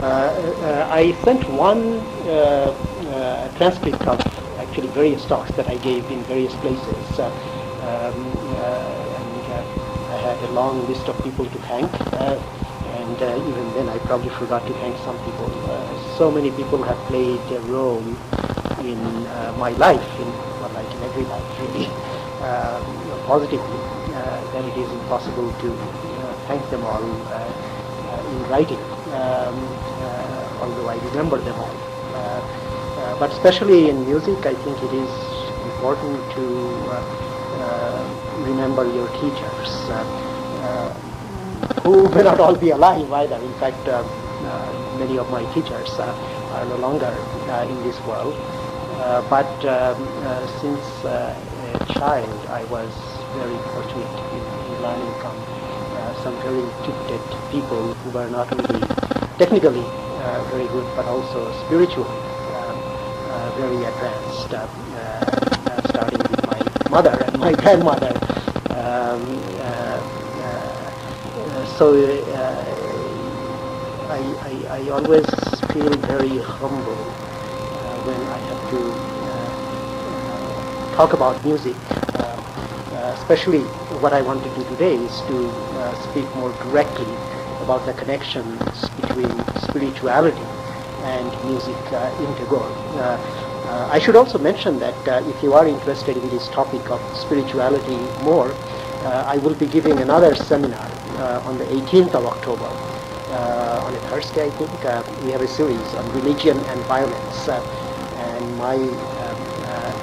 I sent one transcript of actually various talks that I gave in various places, and I had a long list of people to thank, and even then I probably forgot to thank some people. So many people have played a role in my life, like in every life really, positively, that it is impossible to thank them all in writing, although I remember them all. But especially in music, I think it is important to remember your teachers, who may not all be alive either. In fact, many of my teachers are no longer in this world. But since a child, I was very fortunate in learning from some very gifted people who were not only technically very good, but also spiritually very advanced, starting with my mother and my grandmother. So I always feel very humble when I have to talk about music. Especially what I want to do today is to speak more directly about the connections between spirituality and music in Tagore. I should also mention that if you are interested in this topic of spirituality more, I will be giving another seminar on the 18th of October, on a Thursday I think. We have a series on religion and violence, and my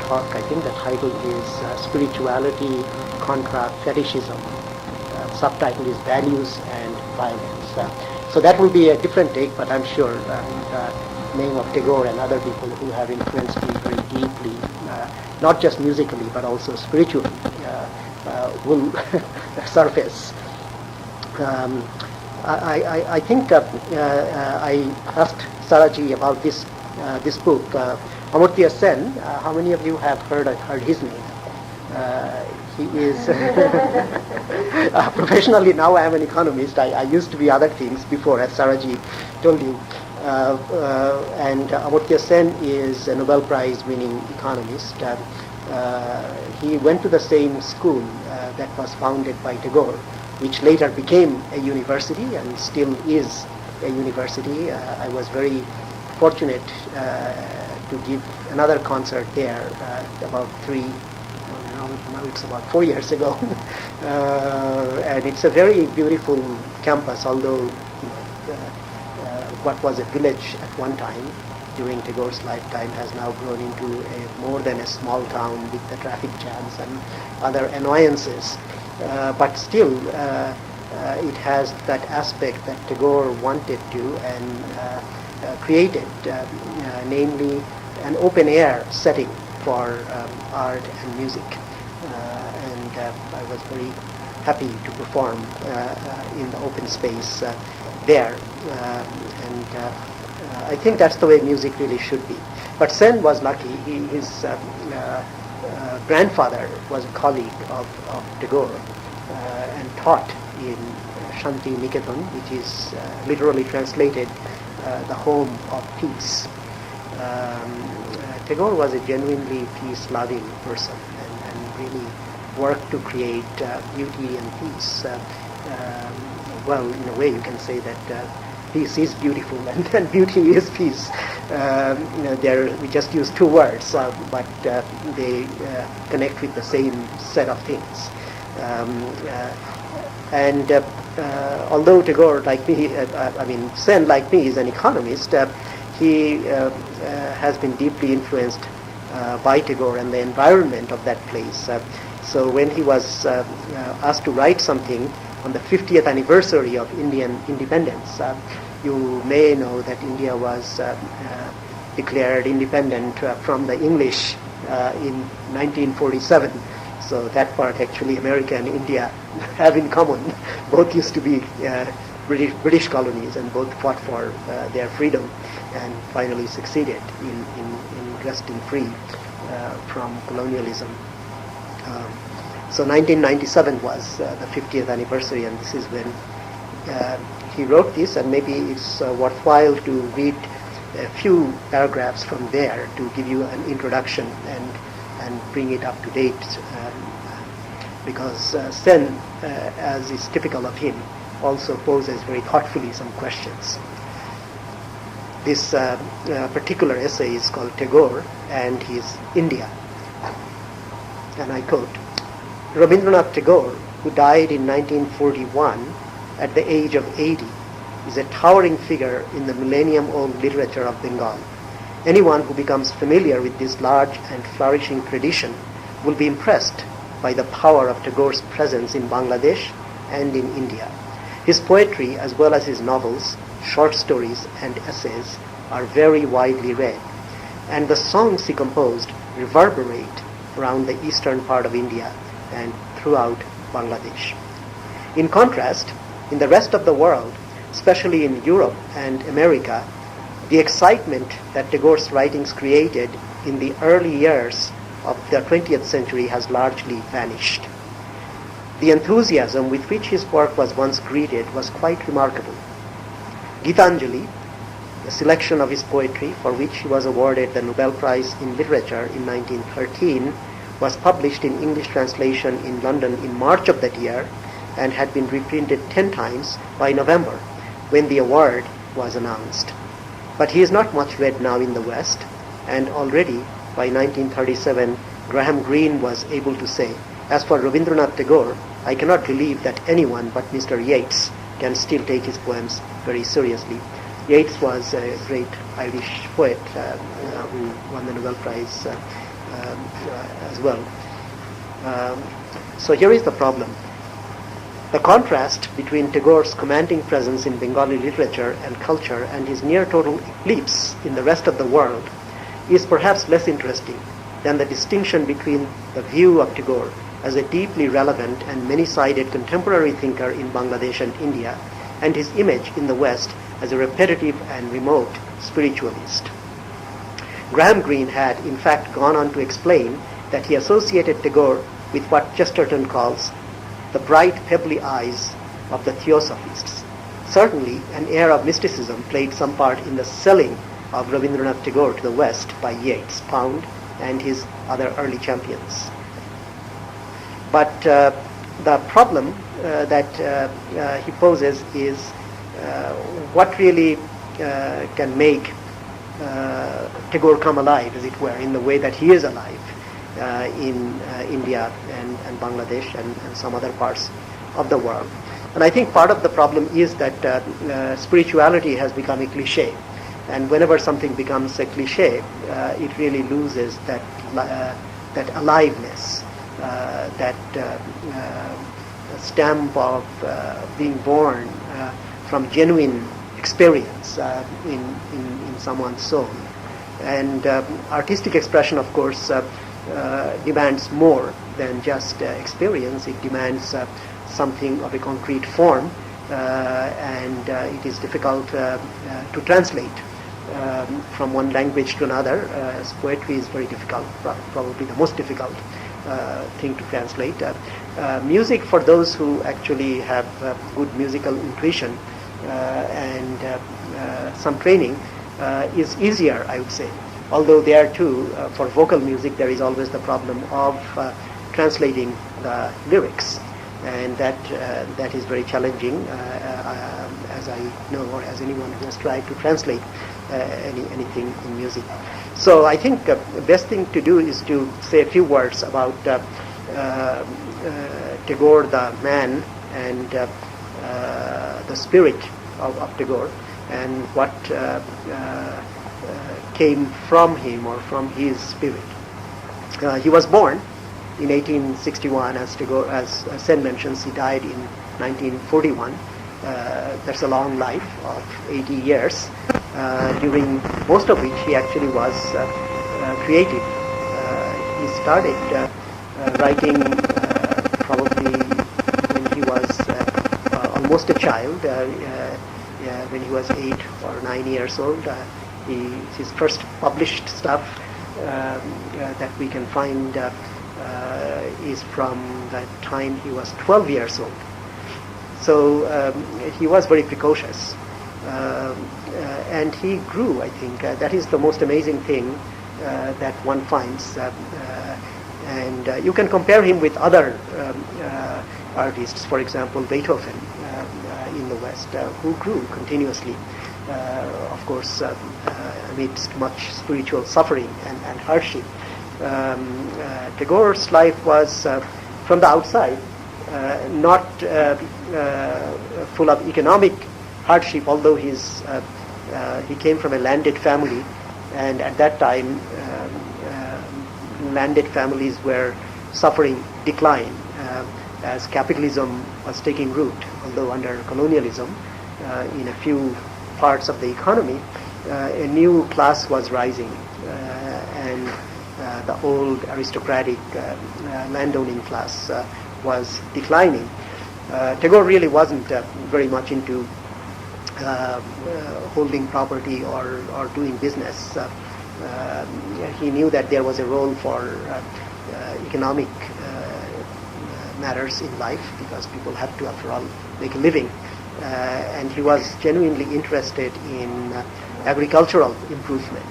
talk, I think the title is Spirituality Contra Fetishism. Subtitle is Values and Violence. So that will be a different take, but I'm sure the name of Tagore and other people who have influenced me very deeply, not just musically but also spiritually, will surface. I think I asked Saraji about this book, Amartya Sen. How many of you have heard his name? He is professionally now I am an economist. I used to be other things before, as Saraji told you. And Amartya Sen is a Nobel Prize winning economist. He went to the same school that was founded by Tagore, which later became a university and still is a university. I was very fortunate to give another concert there about now it's about 4 years ago. And it's a very beautiful campus, although what was a village at one time during Tagore's lifetime has now grown into more than a small town with the traffic jams and other annoyances. But still, it has that aspect that Tagore wanted to and created, namely an open-air setting for art and music. And I was very happy to perform in the open space there. And I think that's the way music really should be. But Sen was lucky. His grandfather was a colleague of Tagore and taught in Shanti Niketan, which is literally translated the home of peace. Tagore was a genuinely peace-loving person and really worked to create beauty and peace. Well, in a way you can say that peace is beautiful and beauty is peace. We just use two words, but they connect with the same set of things. And although Tagore, like me, Sen, like me, is an economist, he has been deeply influenced by Tagore and the environment of that place. So when he was asked to write something on the 50th anniversary of Indian independence, you may know that India was declared independent from the English in 1947. So that part actually America and India have in common. Both used to be British colonies and both fought for their freedom and finally succeeded in wresting free from colonialism. So 1997 was the 50th anniversary, and this is when he wrote this, and maybe it's worthwhile to read a few paragraphs from there to give you an introduction and bring it up to date, because Sen, as is typical of him, also poses very thoughtfully some questions. This particular essay is called Tagore and his India. And I quote, Rabindranath Tagore, who died in 1941 at the age of 80, is a towering figure in the millennium-old literature of Bengal. Anyone who becomes familiar with this large and flourishing tradition will be impressed by the power of Tagore's presence in Bangladesh and in India. His poetry, as well as his novels, short stories, and essays, are very widely read, and the songs he composed reverberate around the eastern part of India and throughout Bangladesh. In contrast, in the rest of the world, especially in Europe and America, the excitement that Tagore's writings created in the early years of the 20th century has largely vanished. The enthusiasm with which his work was once greeted was quite remarkable. Gitanjali, a selection of his poetry for which he was awarded the Nobel Prize in Literature in 1913, was published in English translation in London in March of that year and had been reprinted 10 times by November, when the award was announced. But he is not much read now in the West, and already by 1937, Graham Greene was able to say, "As for Rabindranath Tagore, I cannot believe that anyone but Mr. Yeats can still take his poems very seriously." Yeats was a great Irish poet who won the Nobel Prize as well. So here is the problem. The contrast between Tagore's commanding presence in Bengali literature and culture and his near-total eclipse in the rest of the world is perhaps less interesting than the distinction between the view of Tagore as a deeply relevant and many-sided contemporary thinker in Bangladesh and India, and his image in the West as a repetitive and remote spiritualist. Graham Greene had, in fact, gone on to explain that he associated Tagore with what Chesterton calls the bright, pebbly eyes of the theosophists. Certainly, an air of mysticism played some part in the selling of Rabindranath Tagore to the West by Yeats, Pound, and his other early champions. But the problem that he poses is what really can make Tagore come alive, as it were, in the way that he is alive in India and Bangladesh and some other parts of the world. And I think part of the problem is that spirituality has become a cliche. And whenever something becomes a cliche, it really loses that aliveness, that stamp of being born from genuine experience in someone's soul. And artistic expression, of course, demands more than just experience. It demands something of a concrete form, and it is difficult to translate from one language to another. As poetry is very difficult, probably the most difficult thing to translate. Music, for those who actually have good musical intuition and some training, is easier, I would say. Although there too, for vocal music, there is always the problem of translating the lyrics, and that is very challenging, as I know, or as anyone who has tried to translate anything in music. So I think the best thing to do is to say a few words about Tagore, the man, and the spirit of Tagore, and what came from him or from his spirit. He was born in 1861, as Tagore, as Sen mentions. He died in 1941. That's a long life of 80 years, during most of which he actually was creative. He started writing probably when he was almost a child, when he was 8 or 9 years old. His first published stuff that we can find is from the time he was 12 years old. So he was very precocious. And he grew, I think. That is the most amazing thing that one finds. And you can compare him with other artists, for example, Beethoven in the West, who grew continuously, of course, amidst much spiritual suffering and hardship. Tagore's life was, from the outside, not full of economic hardship, although he came from a landed family, and at that time landed families were suffering decline as capitalism was taking root, although under colonialism in a few parts of the economy a new class was rising, and the old aristocratic landowning class was declining. Tagore really wasn't very much into holding property or doing business. He knew that there was a role for economic matters in life, because people have to, after all, make a living. And he was genuinely interested in agricultural improvement,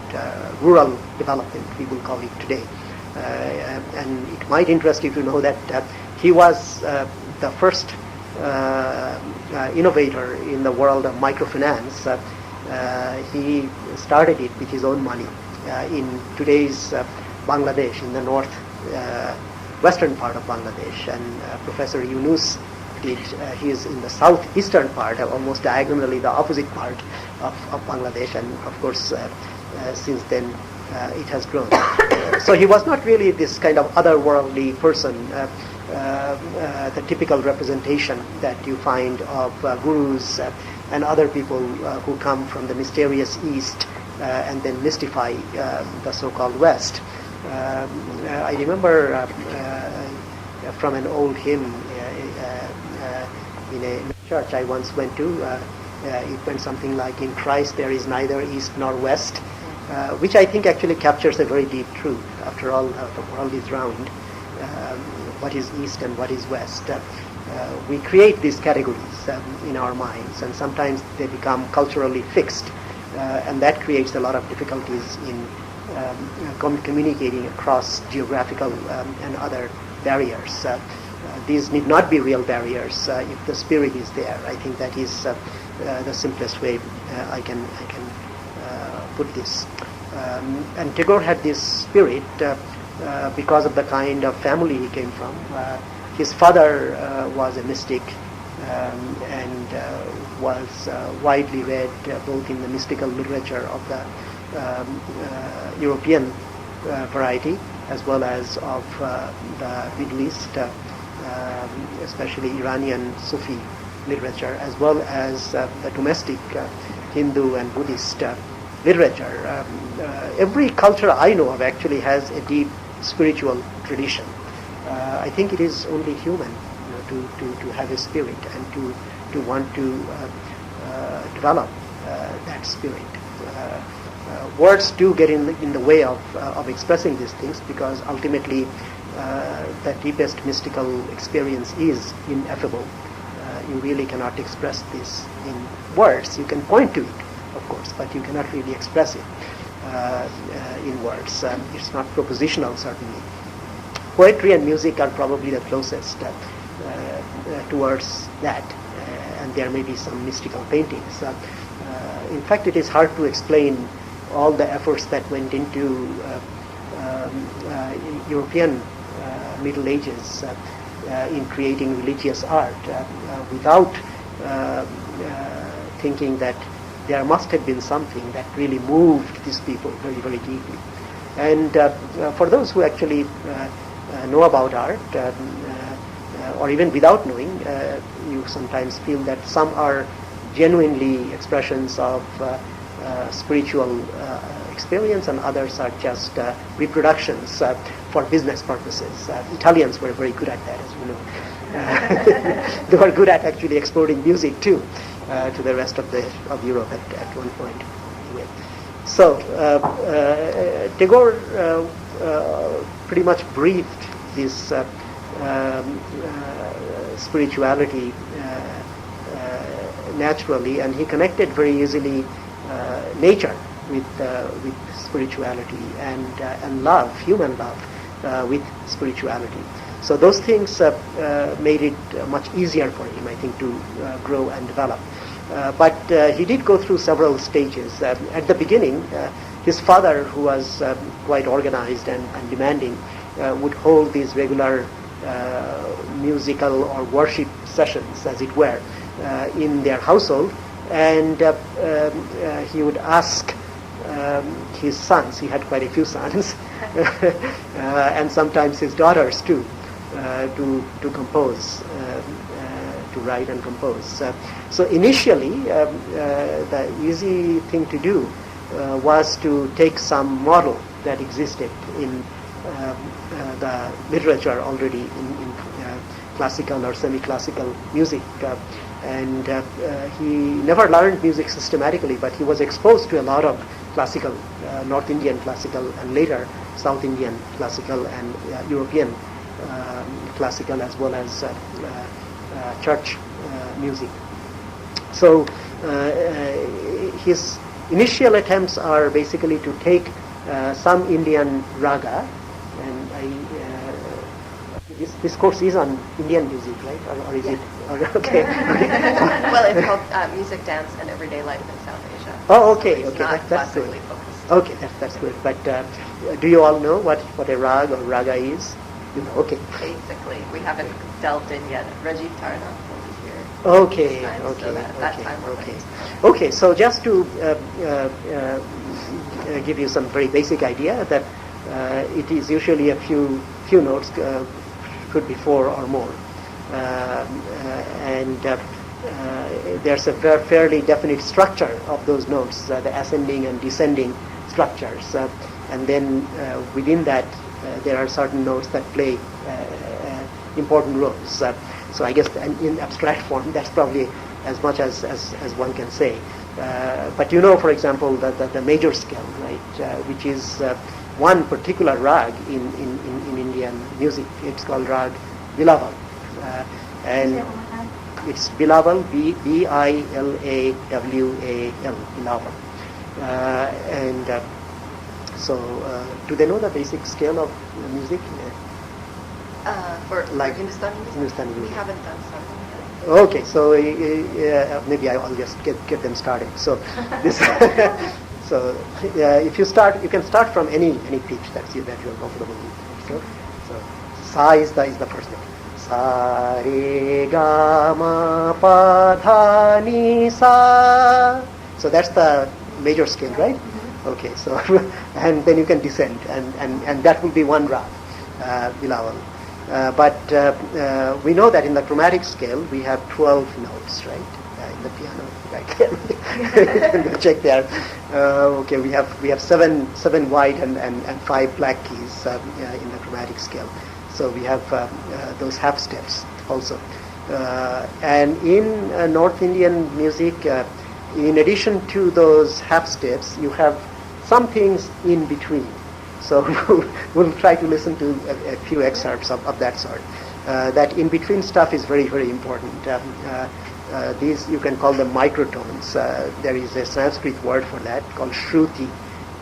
rural development, we will call it today. And it might interest you to know that he was the first innovator in the world of microfinance. He started it with his own money in today's Bangladesh, in the north western part of Bangladesh, and Professor Yunus did his in the southeastern part, almost diagonally the opposite part of Bangladesh, and of course since then it has grown. So he was not really this kind of otherworldly person, the typical representation that you find of gurus and other people who come from the mysterious East and then mystify the so-called West. I remember from an old hymn in a church I once went to, it went something like, "In Christ there is neither East nor West," which I think actually captures a very deep truth. After all, the world is round. What is East and what is West? We create these categories in our minds, and sometimes they become culturally fixed, and that creates a lot of difficulties in communicating across geographical and other barriers. These need not be real barriers if the spirit is there. I think that is the simplest way I can put this. And Tagore had this spirit because of the kind of family he came from. His father was a mystic and was widely read both in the mystical literature of the European variety as well as of the Middle East, especially Iranian Sufi literature, as well as the domestic Hindu and Buddhist literature. Every culture I know of actually has a deep spiritual tradition. I think it is only human, to have a spirit and to want to develop that spirit. Words do get in the way of expressing these things, because ultimately the deepest mystical experience is ineffable. You really cannot express this in words. You can point to it, of course, but you cannot really express it in words. It's not propositional, certainly. Poetry and music are probably the closest towards that, and there may be some mystical paintings. In fact, it is hard to explain all the efforts that went into European Middle Ages in creating religious art without thinking that there must have been something that really moved these people very, very deeply. And for those who actually know about art, or even without knowing, you sometimes feel that some are genuinely expressions of spiritual experience, and others are just reproductions for business purposes. Italians were very good at that, as you know. They were good at actually exporting music too to the rest of Europe at one point. Anyway. So Tagore pretty much breathed this spirituality naturally, and he connected very easily nature with spirituality and love, human love, with spirituality. So those things made it much easier for him, I think, to grow and develop. But he did go through several stages. At the beginning, his father, who was quite organized and demanding, would hold these regular musical or worship sessions, as it were, in their household, and he would ask his sons, he had quite a few sons, and sometimes his daughters too, to compose, to write and compose. So initially, the easy thing to do was to take some model that existed in the literature already in classical or semi-classical music. And he never learned music systematically, but he was exposed to a lot of classical, North Indian classical, and later South Indian classical and European classical, as well as church music. So his initial attempts are basically to take some Indian raga, and this course is on Indian music, right? Or is it? Okay. Well, it's called Music, Dance, and Everyday Life in South Asia. Oh, okay, so okay, that's good. focused. Okay, that's good. But do you all know what a rag or raga is? You know, okay. Basically, we haven't delved in yet. Rajiv Tarna will be here. Okay, time, okay, so that time we're okay. ready. Okay, so just to give you some very basic idea that it is usually a few notes, could be 4 or more, and there's a fairly definite structure of those notes, the ascending and descending structures, and then within that there are certain notes that play important roles. So I guess in abstract form, that's probably as much as one can say. But you know, for example, the major scale, right, which is one particular rag in Indian music. It's called rag Bilaval, and it's Bilaval, Bilawal, Bilaval. And so, do they know the basic scale of music? For Like Hindustani music? Hindustani We music. haven't done something yet. Okay, so maybe I'll just get them started. So this, so if you start, you can start from any pitch that you're comfortable with. So sa is the first note. Sa re ga ma pa dha ni sa. So that's the major scale, right? Okay, so and then you can descend, and that will be one rag, Bilawal. But we know that in the chromatic scale we have 12 notes, right? In the piano, right? You can go check there. Okay, we have seven white and 5 black keys in the chromatic scale. So we have those half steps also. And in North Indian music, in addition to those half steps, you have some things in between. So we'll try to listen to a few excerpts of that sort. That in between stuff is very, very important. These you can call them microtones. There is a Sanskrit word for that called shruti,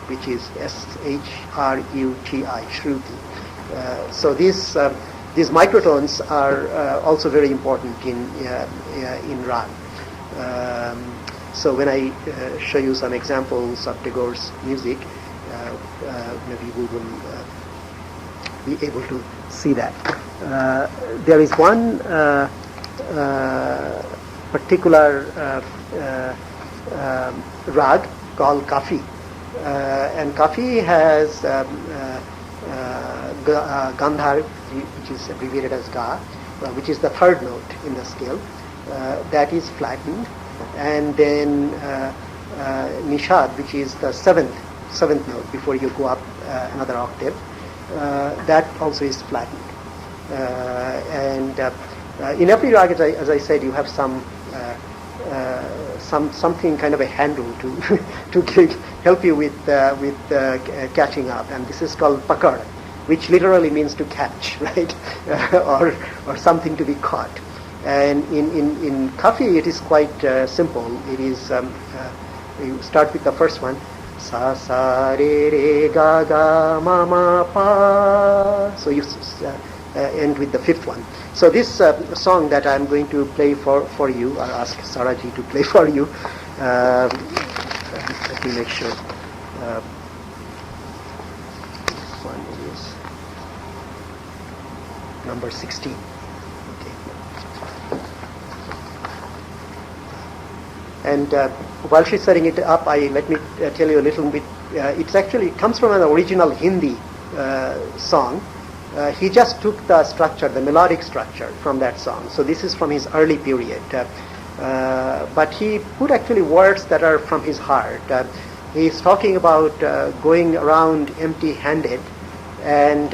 which is shruti, shruti. So these microtones are also very important in rag. So when I show you some examples of Tagore's music, maybe we will be able to see that. There is one particular rag called kafi, and kafi has Gandhar, which is abbreviated as Ga, which is the third note in the scale, that is flattened, and then Nishad, which is the seventh note before you go up another octave, that also is flattened. And in every rag, as I said, you have something kind of a handle to help you with catching up, and this is called pakad, which literally means to catch, right? or something to be caught. And in Kafi, it is quite simple. It is, you start with the first one. Sa sa re re ga ga ma ma pa. So you end with the fifth one. So this song that I'm going to play for you, or ask Saraji to play for you. Let me make sure. This one is number 16. Okay. And while she's setting it up, let me tell you a little bit. It comes from an original Hindi song. He just took the structure, the melodic structure from that song. So this is from his early period. But he put actually words that are from his heart. He's talking about going around empty-handed, and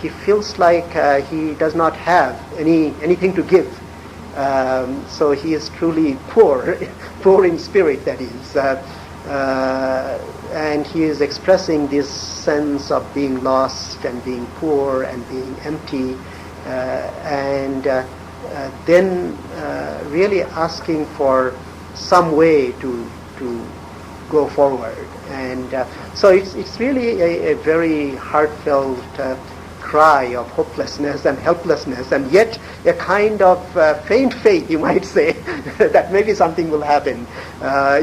he feels like he does not have anything to give. So he is truly poor, poor in spirit, that is. And he is expressing this sense of being lost and being poor and being empty, and then really asking for some way to go forward. And so it's really a very heartfelt cry of hopelessness and helplessness, and yet a kind of faint faith, you might say, that maybe something will happen.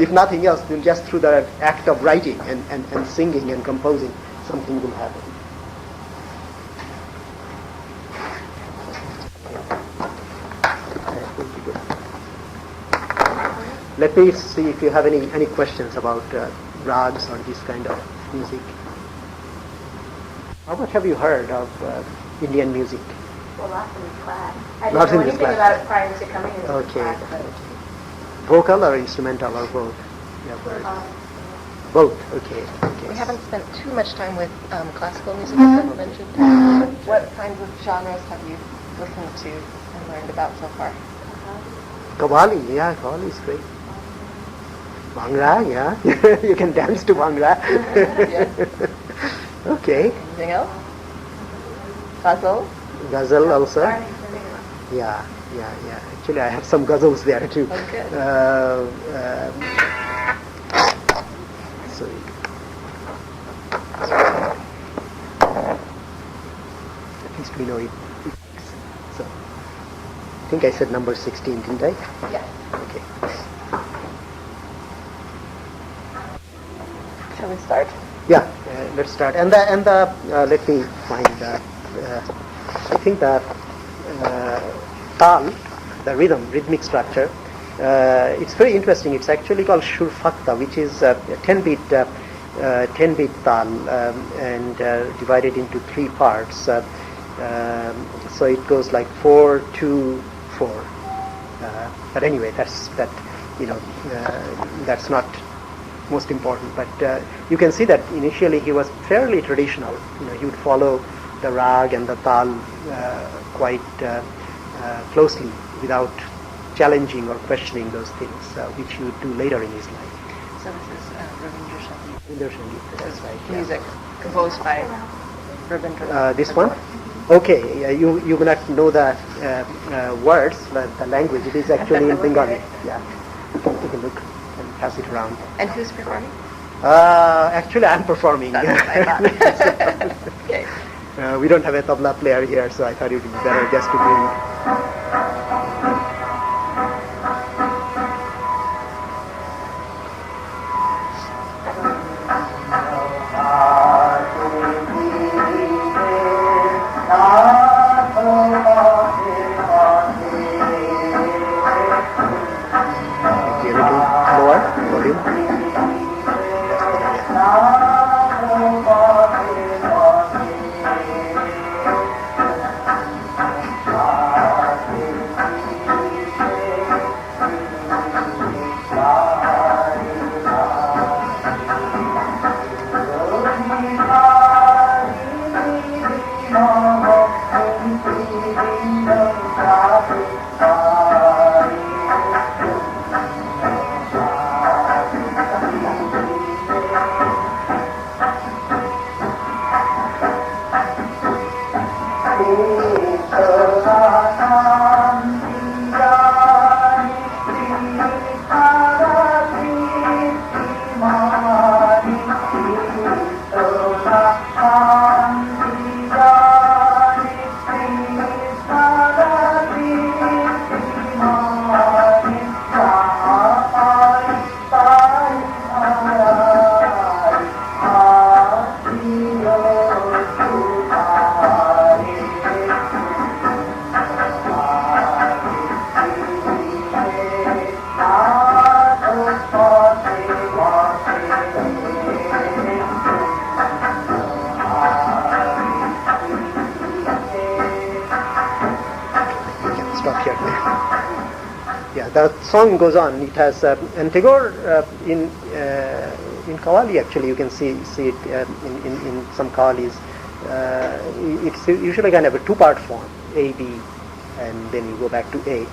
If nothing else, then just through the act of writing and singing and composing, something will happen. Let me see if you have any questions about rags or this kind of music. How much have you heard of Indian music? Well, lots in this class. I didn't Lots know in this anything class. about it prior to coming into this Okay. class. But Vocal or instrumental or both? Yeah, both. Okay. We haven't spent too much time with classical music, as I mentioned. What kinds of genres have you listened to and learned about so far? Qawwali, yeah, Qawwali is great. Bhangra, yeah. You can dance to Bhangra. Yeah. Okay. Anything else? Ghazal? Ghazal also. Yeah. Actually, I have some ghazals there too. Oh, good. So, at least we know it. So, I think I said number 16, didn't I? Yes. Okay. Shall we start? Yeah, let's start. And the let me find the. I think the tal, the rhythmic structure. It's very interesting. It's actually called Shurfakta, which is a 10-beat tal, and divided into 3 parts. So it goes like 4, 2, 4. But anyway, that's not most important. But you can see that initially he was fairly traditional. He would follow the rag and the tal quite closely without challenging or questioning those things, which he would do later in his life. So this is Rabindra Sangeet. Rabindra Sangeet, that's right. Yeah. Music composed by Rabindra. This one? Okay, you will not know the words, the language. It is actually in Bengali. Yeah, you can take a look and pass it around. And who's performing? Actually, I'm performing. That's what I thought. Okay. We don't have a tabla player here, so I thought it would be better just to bring. Okay, a little lower volume. the song goes on. It has and Tagore in Qawwali actually you can see it in some Qawwalis. It's usually kind of a two-part form, A B, and then you go back to A.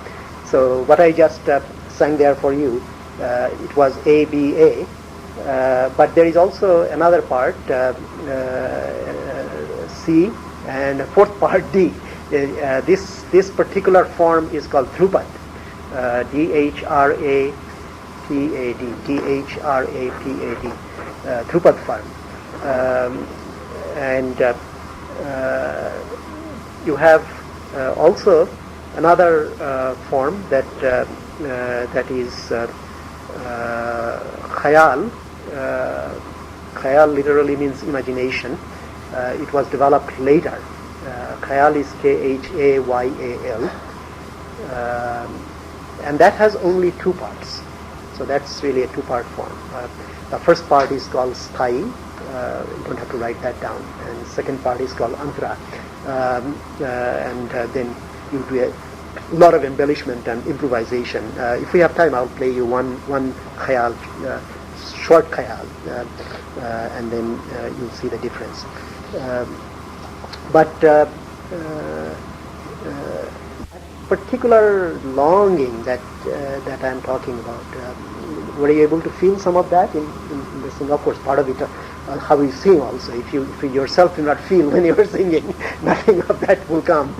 So what I just sang there for you, it was A B A, but there is also another part C and a fourth part D. This particular form is called Dhrupad. Dhrapad, Dhrapad, Dhrupad form, and you have also another form that is Khayal. Khayal literally means imagination. It was developed later. Khayal is Khayal. And that has only two parts. So that's really a two-part form. The first part is called Sthai. You don't have to write that down. And the second part is called Antara. Then you do a lot of embellishment and improvisation. If we have time, I'll play you one khayal, short khayal, and then you'll see the difference. Particular longing that I'm talking about. Were you able to feel some of that in the singing? Of course, part of it, how you sing also. If you yourself do not feel when you are singing, nothing of that will come.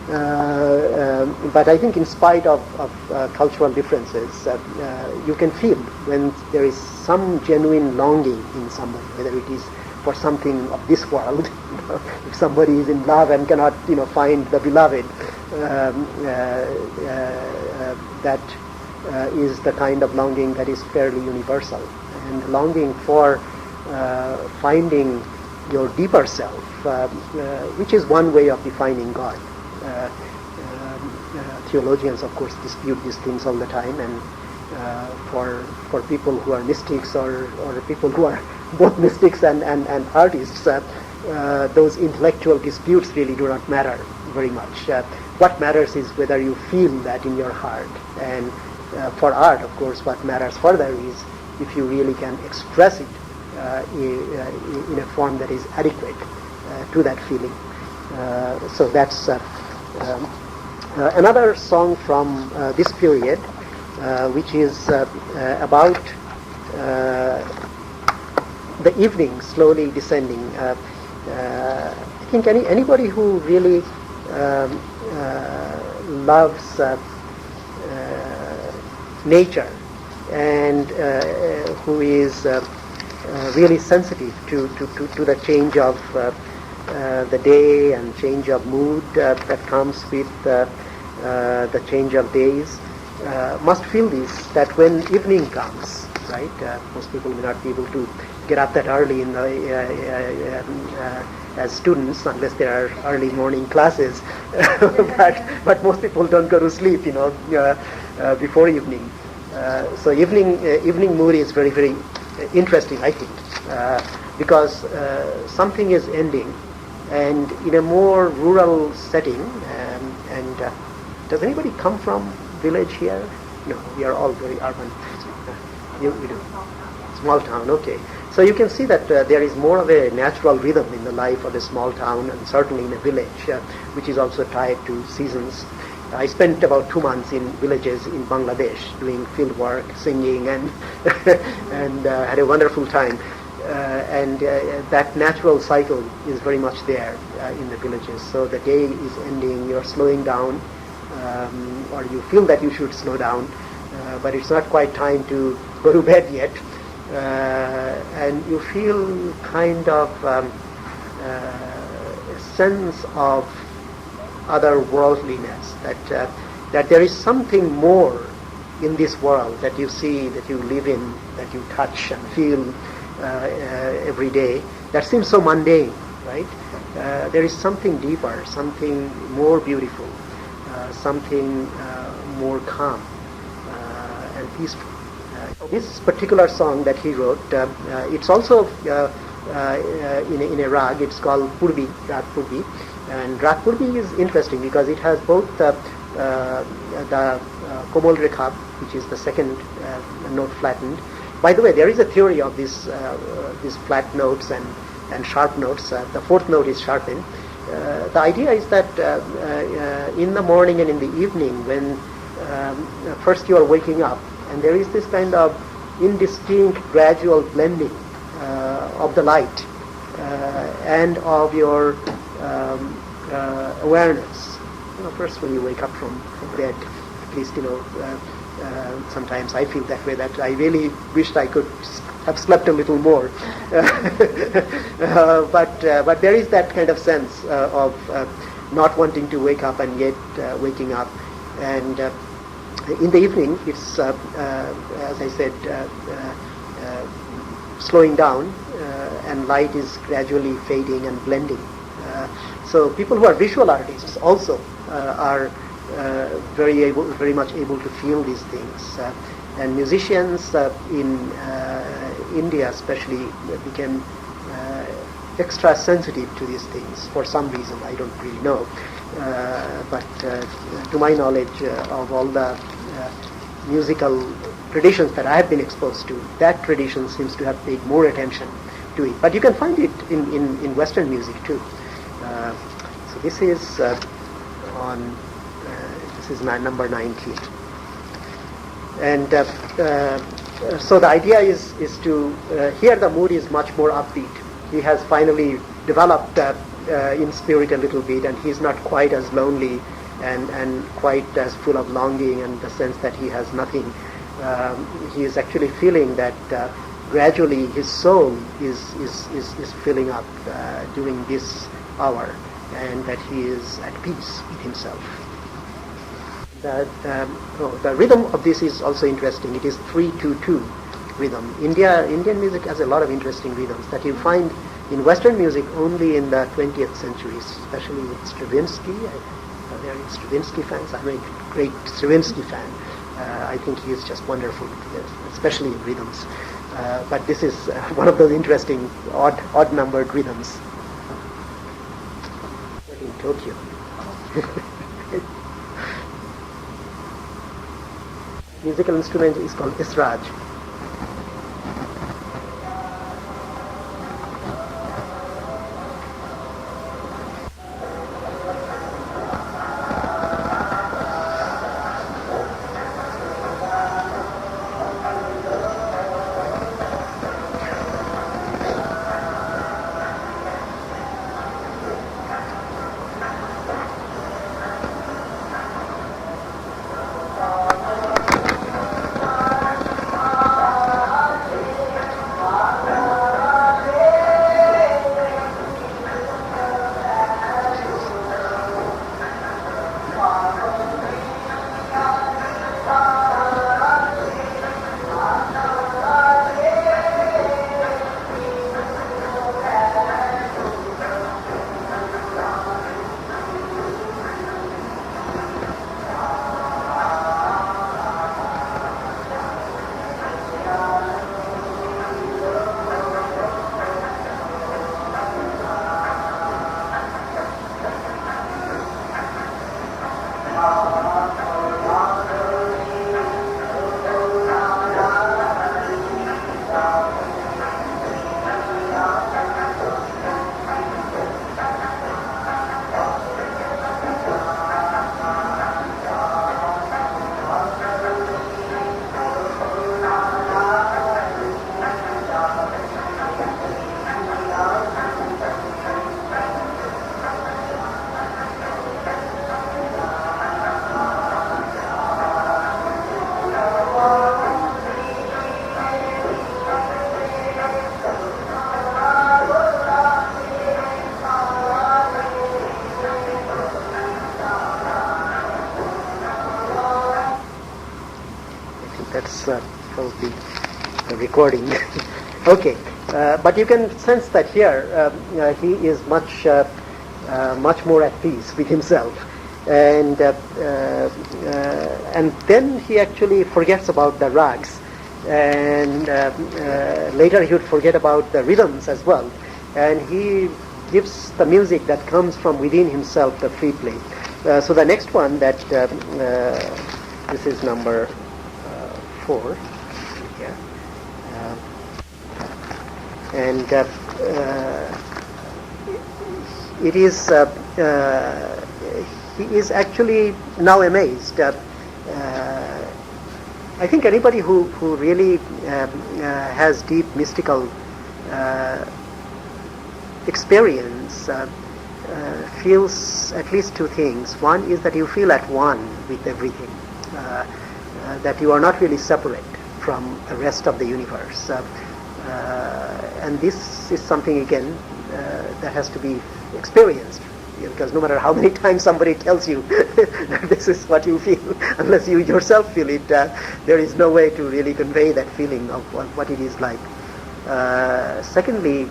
But I think in spite of cultural differences, you can feel when there is some genuine longing in somebody, whether it is for something of this world. If somebody is in love and cannot, find the beloved, that is the kind of longing that is fairly universal. And longing for finding your deeper self, which is one way of defining God. Theologians, of course, dispute these things all the time, and for people who are mystics or people who are both mystics and artists, those intellectual disputes really do not matter very much. What matters is whether you feel that in your heart. And for art, of course, what matters further is if you really can express it in a form that is adequate to that feeling. So that's another song from this period, which is about the evening slowly descending. I think anybody who really loves nature and who is really sensitive to the change of the day and change of mood that comes with the change of days must feel this, that when evening comes, right? Most people may not be able to get up that early in as students, unless there are early morning classes. but most people don't go to sleep, before evening. So evening mood is very, very interesting, I think, because something is ending, and in a more rural setting. And does anybody come from village here? No, we are all very urban. You do. Small town, okay. So you can see that there is more of a natural rhythm in the life of a small town, and certainly in a village, which is also tied to seasons. I spent about 2 months in villages in Bangladesh doing field work, singing, and and had a wonderful time. And that natural cycle is very much there in the villages. So the day is ending, you're slowing down, or you feel that you should slow down, but it's not quite time to go to bed yet. And you feel kind of a sense of otherworldliness, that there is something more in this world that you see, that you live in, that you touch and feel every day, that seems so mundane, right? There is something deeper, something more beautiful, something more calm and peaceful. This particular song that he wrote, it's also in a rag. It's called Purbi, Rag Purbi. And Rag Purbi is interesting because it has both the Komol Rekha, which is the second note flattened. By the way, there is a theory of these flat notes and sharp notes. The fourth note is sharpened. The idea is that in the morning and in the evening, when first you are waking up, and there is this kind of indistinct gradual blending of the light and of your awareness. First when you wake up from bed, at least sometimes I feel that way, that I really wished I could have slept a little more. But there is that kind of sense of not wanting to wake up and yet waking up. And in the evening, it's, as I said, slowing down, and light is gradually fading and blending. So people who are visual artists also are very much able to feel these things. And musicians in India especially became extra sensitive to these things for some reason, I don't really know. But to my knowledge of all the musical traditions that I have been exposed to, that tradition seems to have paid more attention to it. But you can find it in Western music too. So this is number 19. And so the idea is to, here the mood is much more upbeat. He has finally developed in spirit a little bit, and he's not quite as lonely and quite as full of longing and the sense that he has nothing. He is actually feeling that gradually his soul is filling up during this hour, and that he is at peace with himself. The rhythm of this is also interesting. It is 3-2-2 rhythm. Indian music has a lot of interesting rhythms that you find in Western music only in the 20th century, especially with Stravinsky. There are Stravinsky fans. I'm a great Stravinsky fan. I think he is just wonderful, especially in rhythms. But this is one of those interesting odd-numbered rhythms. In Tokyo. Musical instrument is called Israj. That's probably the recording. Okay, but you can sense that here he is much more at peace with himself, and then he actually forgets about the rags, and later he would forget about the rhythms as well, and he gives the music that comes from within himself the free play. So the next one that This is number 4. Yeah. And it is he is actually now amazed. I think anybody who really has deep mystical experience feels at least two things. One is that you feel at one with everything, that you are not really separate from the rest of the universe. And this is something, again, that has to be experienced, because no matter how many times somebody tells you that this is what you feel, unless you yourself feel it, there is no way to really convey that feeling of what it is like. Secondly,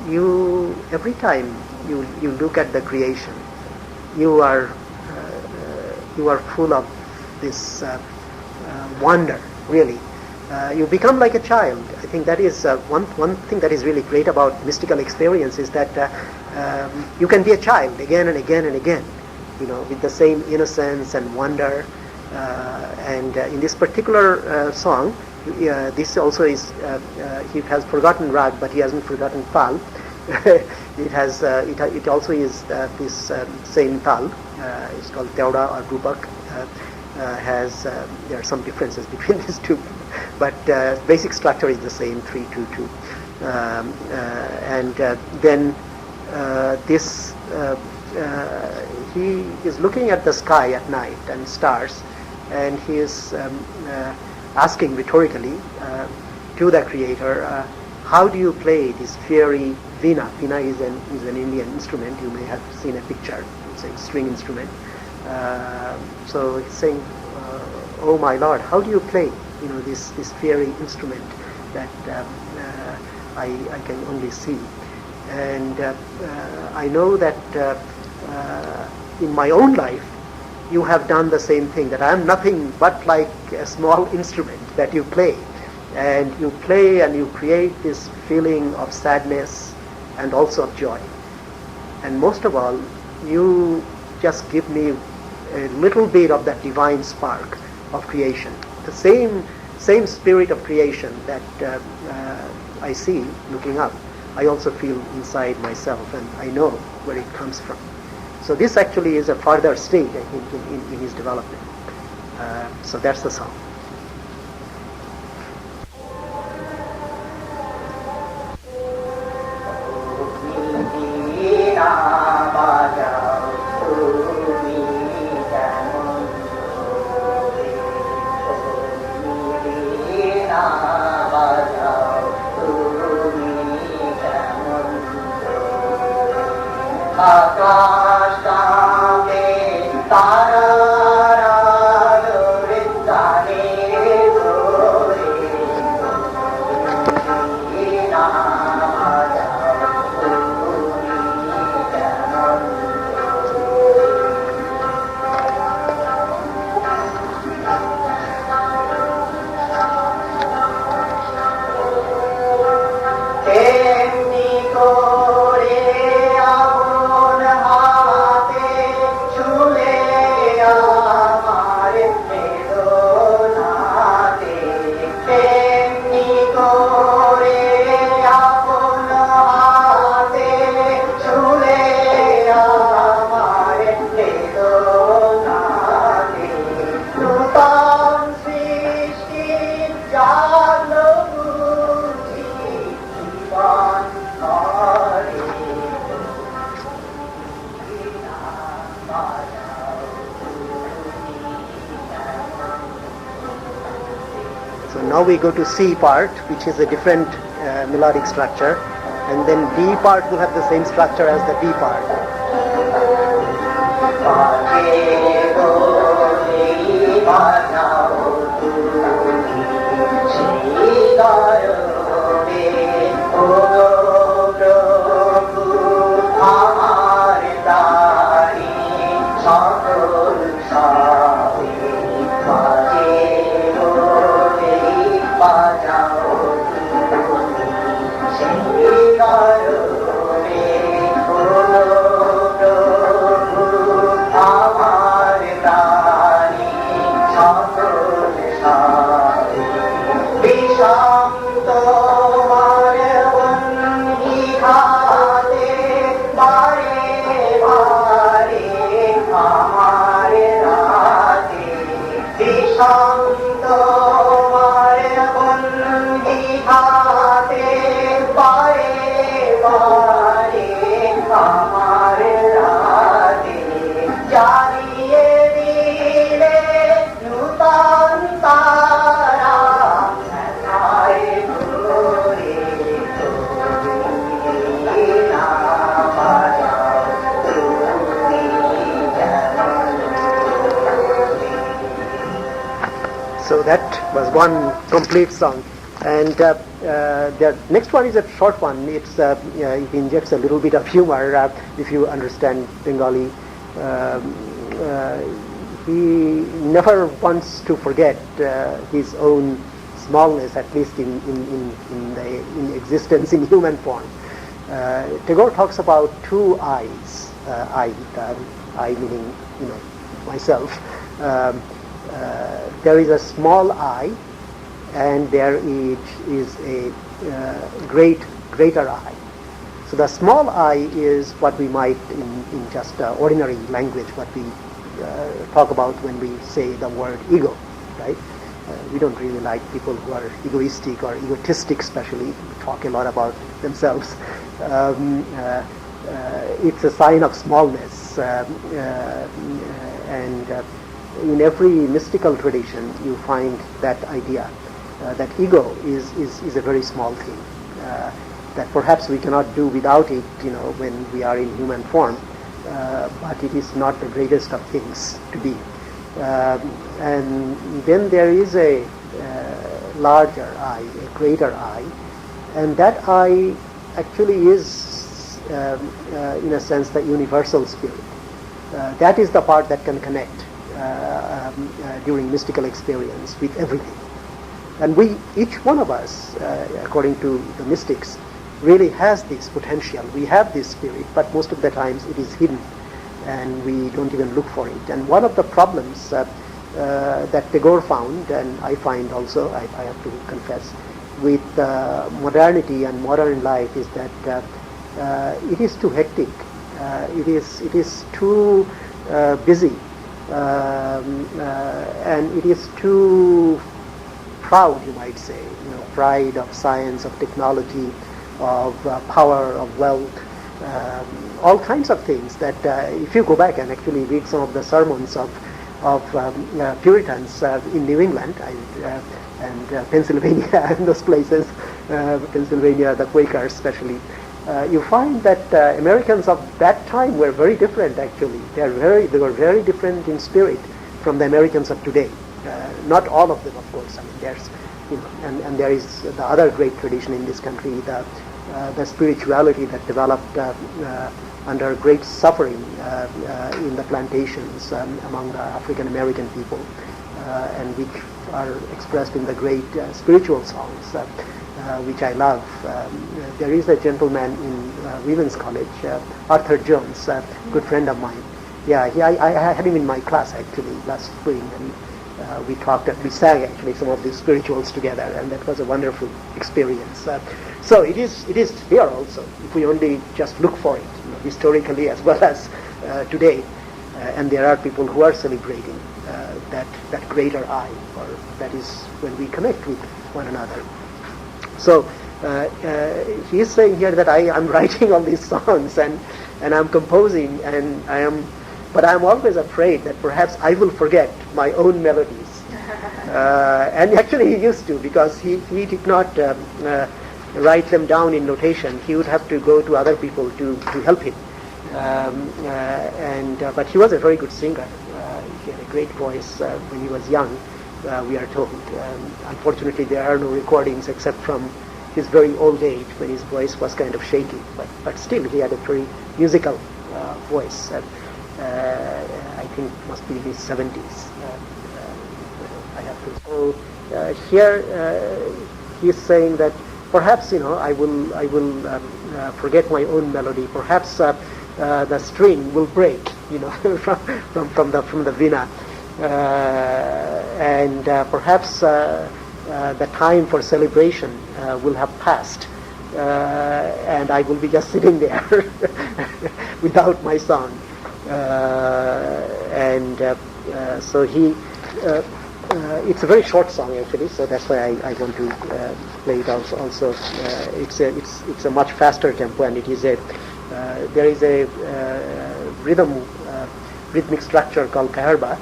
you every time you look at the creation, you are full of this wonder, really. You become like a child. I think that is one thing that is really great about mystical experience, is that you can be a child again and again and again, with the same innocence and wonder. And in this particular song, this also is, he has forgotten rag, but he hasn't forgotten tal. It also is this same tal. It's called Tagore or Rupak. There are some differences between these two, but basic structure is the same, 3-2-2. And then this he is looking at the sky at night and stars, and he is asking rhetorically to the Creator, how do you play this fairy veena? Veena is an Indian instrument. You may have seen a picture. It's a string instrument. So he's saying, oh my Lord, how do you play this fairy instrument that I can only see? And I know that in my own life you have done the same thing, that I am nothing but like a small instrument that you play, and you play and you create this feeling of sadness and also of joy. And most of all, you just give me a little bit of that divine spark of creation, the same spirit of creation that I see looking up. I also feel inside myself, and I know where it comes from. So this actually is a further stage, I think, in his development. So that's the song. Now we go to C part, which is a different melodic structure, and then D part will have the same structure as the B part. So that was one complete song, and the next one is a short one. It injects a little bit of humor if you understand Bengali. He never wants to forget his own smallness, at least in existence in human form. Tagore talks about two I's. I meaning myself. There is a small I, and there is a greater I. So the small I is what we might, in just ordinary language, what we talk about when we say the word ego, right? We don't really like people who are egoistic or egotistic, especially talk a lot about themselves. It's a sign of smallness, and in every mystical tradition you find that idea that ego is a very small thing, that perhaps we cannot do without it, when we are in human form, but it is not the greatest of things to be. And then there is a larger I, a greater I, and that I actually is, in a sense, the universal spirit. That is the part that can connect during mystical experience with everything. And each one of us, according to the mystics, really has this potential. We have this spirit, but most of the times it is hidden, and we don't even look for it. And one of the problems that Tagore found, and I find also, I have to confess, with modernity and modern life, is that it is too hectic. It is too busy, and it is too proud, you might say. Pride of science, of technology, of power, of wealth, all kinds of things that if you go back and actually read some of the sermons of Puritans in New England and Pennsylvania and those places, Pennsylvania, the Quakers especially, you find that Americans of that time were very different. Actually, they were very different in spirit from the Americans of today. Not all of them, of course. I mean, there's and there is the other great tradition in this country, the spirituality that developed under great suffering in the plantations among the African American people, and which are expressed in the great spiritual songs, which I love. There is a gentleman in Women's College, Arthur Jones, a good friend of mine. Yeah, I had him in my class actually last spring, and we sang actually some of these spirituals together, and that was a wonderful experience. So it is here also, if we only just look for it, historically as well as today, and there are people who are celebrating that greater I, or that is when we connect with one another. So he is saying here that I'm writing all these songs and I'm composing, but I'm always afraid that perhaps I will forget my own melodies. And actually he used to, because he did not write them down in notation. He would have to go to other people to help him. But he was a very good singer. He had a great voice when he was young, we are told. Unfortunately, there are no recordings except from his very old age when his voice was kind of shaky. But still, he had a very musical voice. I think must be in his 70s. I have to. So here he's saying that perhaps I will forget my own melody. Perhaps the string will break, from the vina, and perhaps the time for celebration will have passed, and I will be just sitting there without my song. So he. It's a very short song actually, so that's why I want to play it also. It's a much faster tempo, and it is there is a rhythmic structure called kaharba,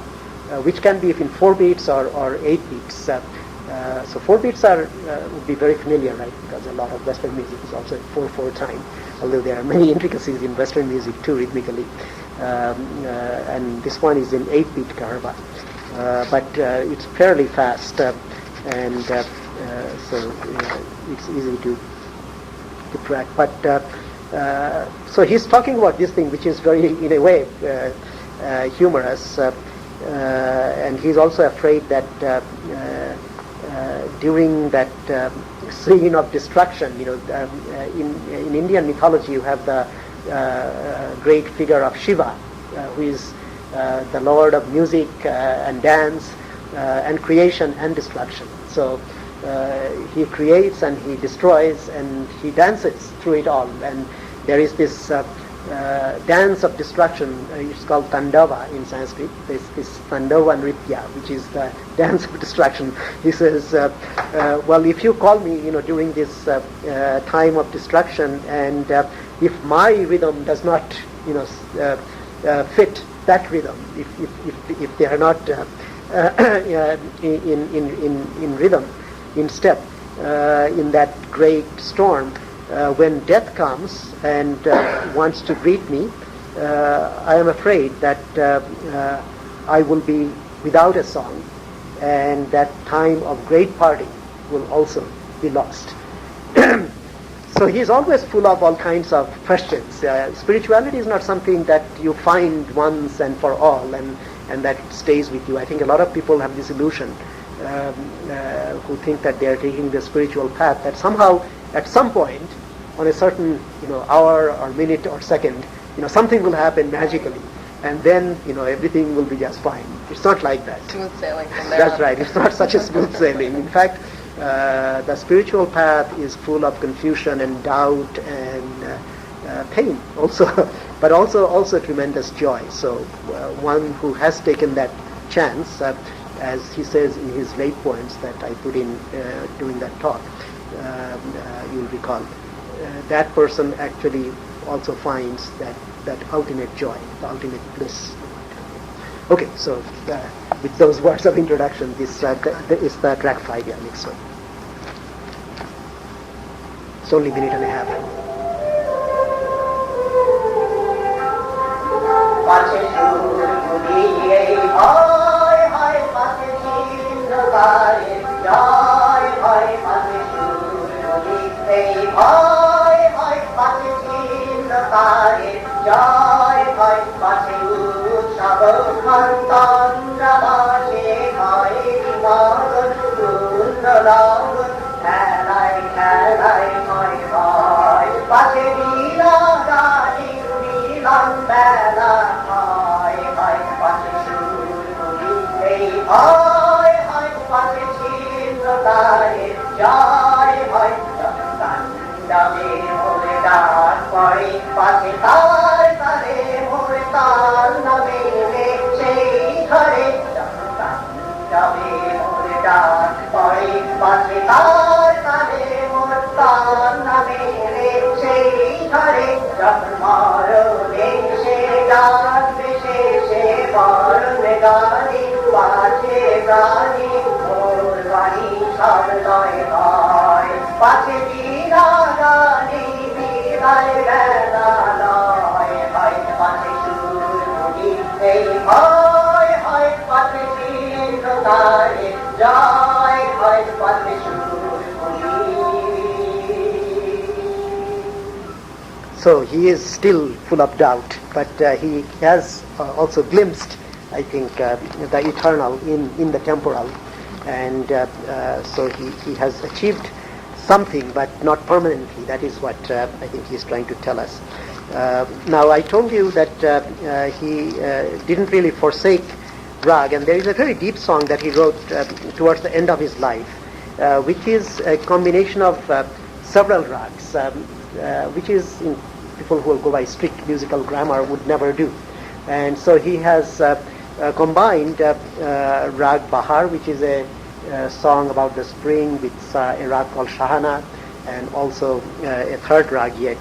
which can be in 4 beats or 8 beats. So 4 beats would be very familiar, right? Because a lot of Western music is also 4/4 time, although there are many intricacies in Western music too rhythmically. And this one is in 8-beat kaharba. But it's fairly fast, and so it's easy to track. But so he's talking about this thing, which is very, in a way, humorous, and he's also afraid that during that scene of destruction, in Indian mythology, you have the great figure of Shiva, who is the Lord of music and dance and creation and destruction. So he creates and he destroys and he dances through it all. And there is this dance of destruction. It's called Tandava in Sanskrit. This Tandava Nritya, which is the dance of destruction. He says, well, if you call me, during this time of destruction, and if my rhythm does not, fit that rhythm, if they are not in rhythm, in step, in that great storm, when death comes and wants to greet me, I am afraid that I will be without a song, and that time of great party will also be lost. So he is always full of all kinds of questions. Spirituality is not something that you find once and for all, and that stays with you. I think a lot of people have this illusion, who think that they are taking the spiritual path, that somehow at some point, on a certain hour or minute or second, something will happen magically, and then everything will be just fine. It's not like that. Smooth sailing from there. That's right. It's not such a smooth sailing. In fact, the spiritual path is full of confusion and doubt and pain also, but also tremendous joy. So one who has taken that chance, as he says in his late points that I put in during that talk, you'll recall, that person actually also finds that ultimate joy, the ultimate bliss. Okay, so with those words of introduction, this is the track 5, next one. It's only a minute and a half. So he is still full of doubt, but he has also glimpsed, I think, the eternal in the temporal, and so he has achieved something, but not permanently. That is what I think he is trying to tell us. Now, I told you that he didn't really forsake rag, and there is a very deep song that he wrote towards the end of his life, which is a combination of several rags, which is people who will go by strict musical grammar would never do. And so he has combined Rag Bahar, which is a song about the spring, with a rag called Shahana, and also a third rag yet.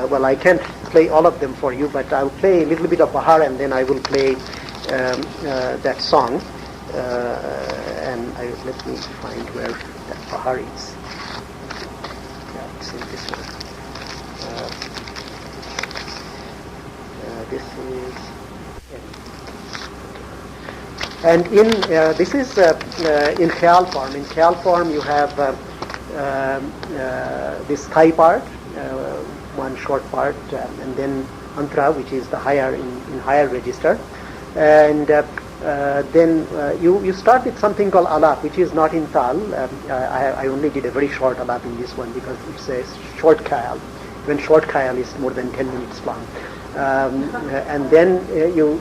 Well, I can't play all of them for you, but I'll play a little bit of Bahar, and then I will play that song. And let me find where that Bahar is. Yeah, it's in this one. This is, and in this is in Khayal form. In Khayal form, you have this Thai part, one short part, and then Antra, which is the higher in higher register, and then you start with something called Alap, which is not in Tal. I only did a very short Alap in this one because it's a short Khayal. When short Khayal is more than 10 minutes long. And then you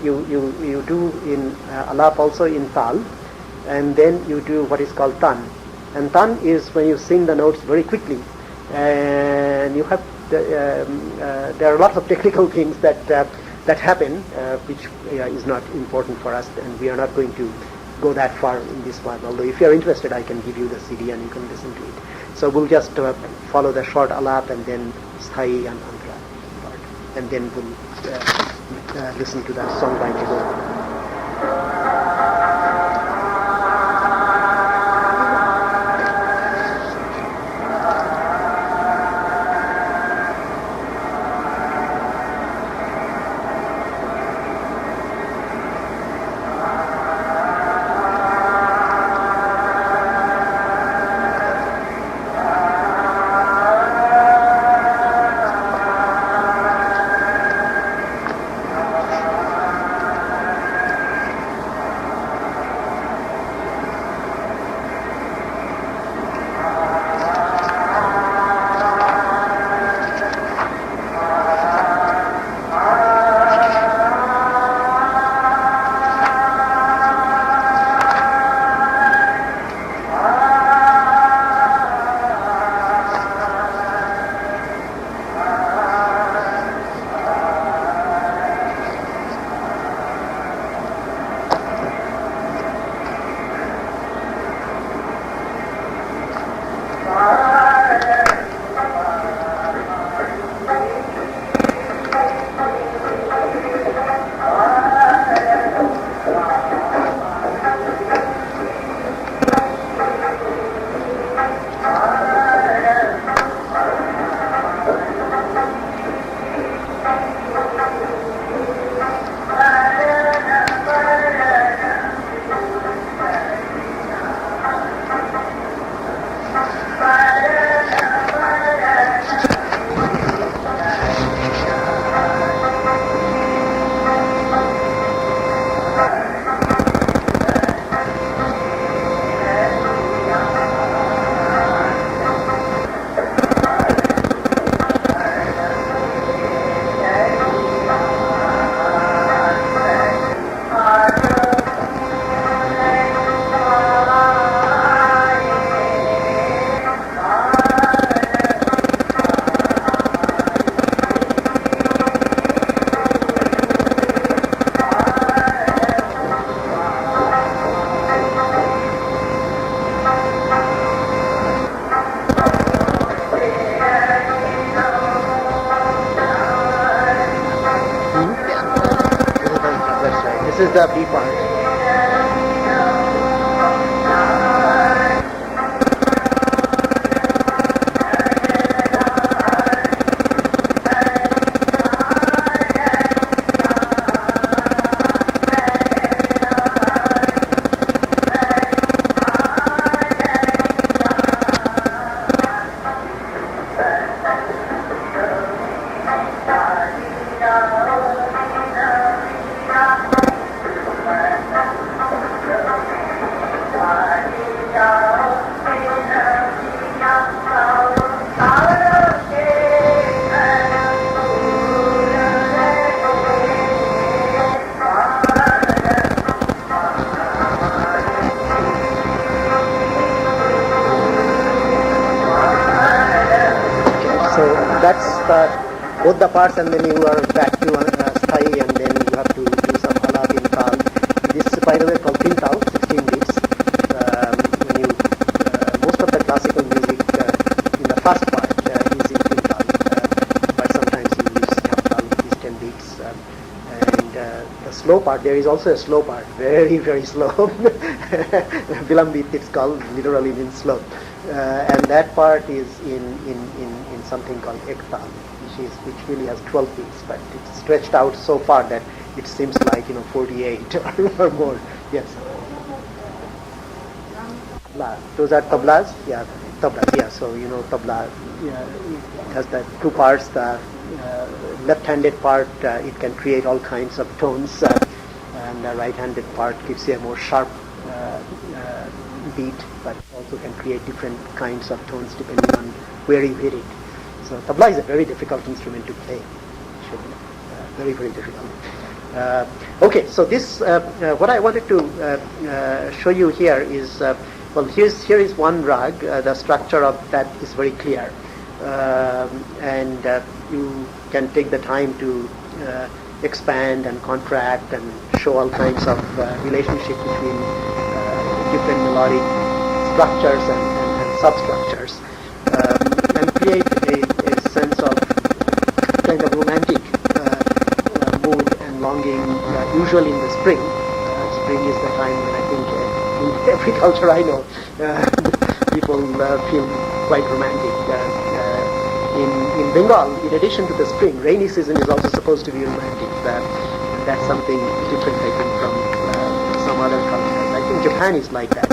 do in Alap also in Tal, and then you do what is called Tan. And Tan is when you sing the notes very quickly, and you have there are lots of technical things that happen, which is not important for us, and we are not going to go that far in this one. Although if you are interested, I can give you the CD and you can listen to it. So we'll just follow the short Alap and then Sthai and Antra part, and then we'll listen to that song by Tagore. This is the B part. that's both the parts, and then you are back to sthai, and then you have to do some alap in tal. This, by the way, called tin tal, 16 beats. When you most of the classical music in the first part is in tin tal, but sometimes you use half tal, these 10 beats. And the slow part, there is also a slow part, very, very slow. Vilambit, it's called, literally means slow. And that part is in something called ektal, which really has 12 beats, but it's stretched out so far that it seems like 48 or more. Yes. Tabla. Those are tablas. Yeah, tablas. Yeah. So tabla. Yeah, it has the two parts. The left-handed part, it can create all kinds of tones, and the right-handed part gives you a more sharp beat, but also can create different kinds of tones depending on where you hit it. So tabla is a very difficult instrument to play. Very, very difficult. Okay, so this what I wanted to show you here is here is one rag. The structure of that is very clear, and you can take the time to expand and contract and show all kinds of relationship between different melodic structures and substructures, and create a sense of kind of romantic mood and longing, usually in the spring. Spring is the time when I think in every culture I know people feel quite romantic. In Bengal, in addition to the spring, rainy season is also supposed to be romantic. That's something different, I think, from some other cultures. I think Japan is like that.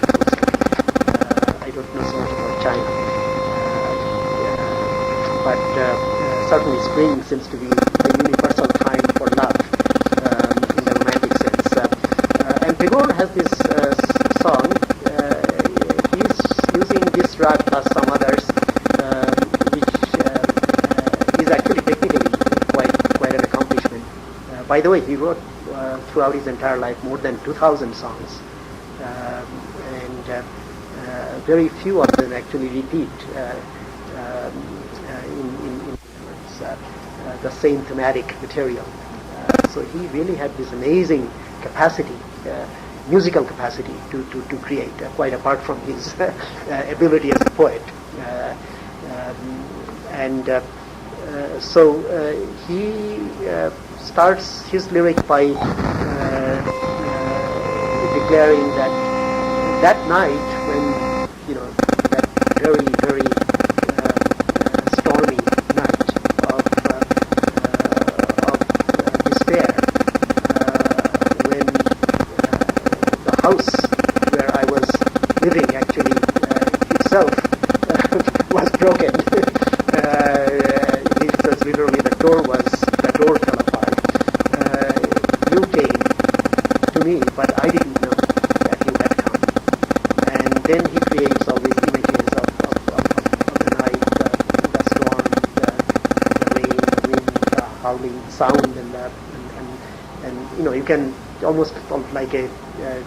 I don't know so much about China, but certainly spring seems to be a universal time for love in the romantic sense. And Tagore has this song. He's using this rag plus some others, which is actually technically quite an accomplishment. By the way, he wrote throughout his entire life more than 2,000 songs, and very few of them actually repeat in the same thematic material. So he really had this amazing capacity, musical capacity to create, quite apart from his ability as a poet. So he starts his lyric by declaring that night when that very, very stormy night of despair, when the house where I was living actually itself was broken. It says literally the door fell apart. You came to me, but I didn't know that you had come. And then he creates all these images of the night, the storm, the rain, the wind, the howling sound, and you can almost call it like a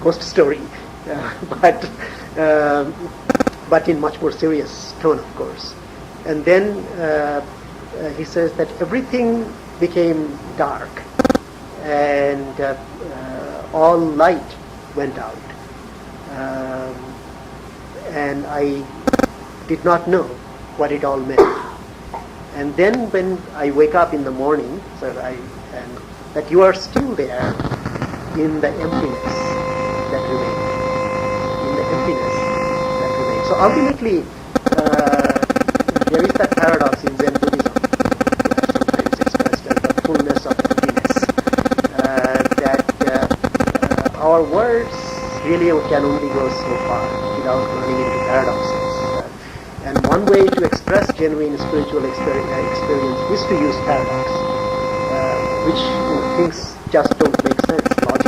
ghost story, but in much more serious tone, of course. And then he says that everything became dark, and all light went out, and I did not know what it all meant. And then when I wake up in the morning, and that you are still there in the emptiness that remains, in the emptiness that remains. So ultimately, there is that paradox in Zen Buddhism, sometimes expressed as the fullness of emptiness, that our words really can only go so far without running into paradoxes. And one way to express genuine spiritual experience is to use paradox, which things just don't make sense logically.